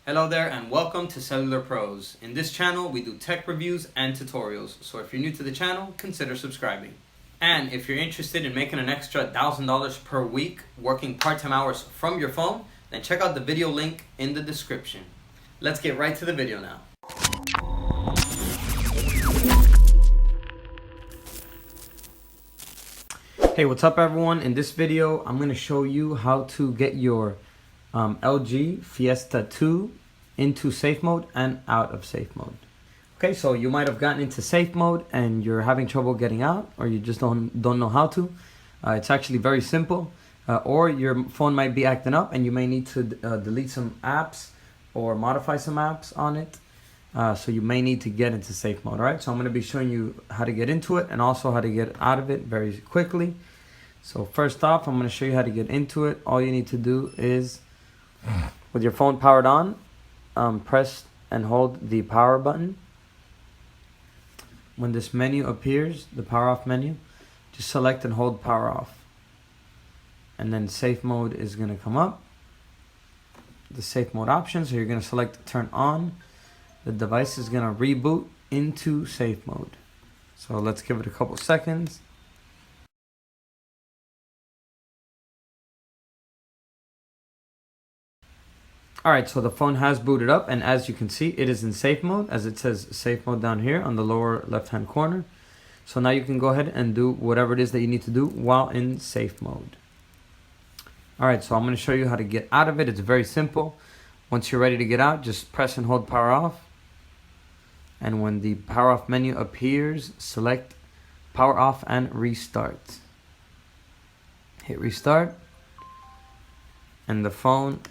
Hello there and welcome to Cellular Pros. In this channel we do tech reviews and tutorials, so if you're new to the channel, consider subscribing. And if you're interested in making an extra $1,000 per week working part-time hours from your phone, then check out the video link in the description. Let's get right to the video now. Hey, what's up everyone? In this video I'm going to show you how to get your LG Fiesta 2 into safe mode and out of safe mode. Okay, so you might have gotten into safe mode and you're having trouble getting out, or you just don't know how to. It's actually very simple. Or your phone might be acting up and you may need to delete some apps or modify some apps on it. So you may need to get into safe mode. All right, so I'm going to be showing you how to get into it and also how to get out of it very quickly. So first off, I'm going to show you how to get into it. All you need to do is, with your phone powered on, press and hold the power button. When this menu appears, the power off menu, just select and hold power off. And then safe mode is going to come up. The safe mode option, so you're going to select turn on. The device is going to reboot into safe mode. So let's give it a couple seconds. Alright, so the phone has booted up, and as you can see, it is in safe mode, as it says safe mode down here on the lower left hand corner. So now you can go ahead and do whatever it is that you need to do while in safe mode. Alright, so I'm going to show you how to get out of it. It's very simple. Once you're ready to get out, just press and hold power off. And when the power off menu appears, select power off and restart. Hit restart, and the phone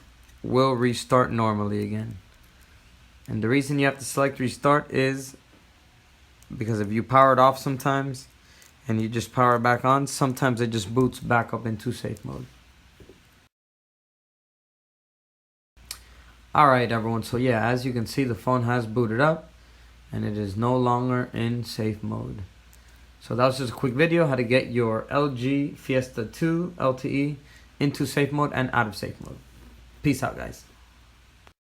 will restart normally again. And the reason you have to select restart is because if you power it off sometimes and you just power it back on, sometimes it just boots back up into safe mode. Alright everyone, so yeah, as you can see, the phone has booted up and it is no longer in safe mode. So that was just a quick video how to get your LG Fiesta 2 LTE into safe mode and out of safe mode. Peace out, guys.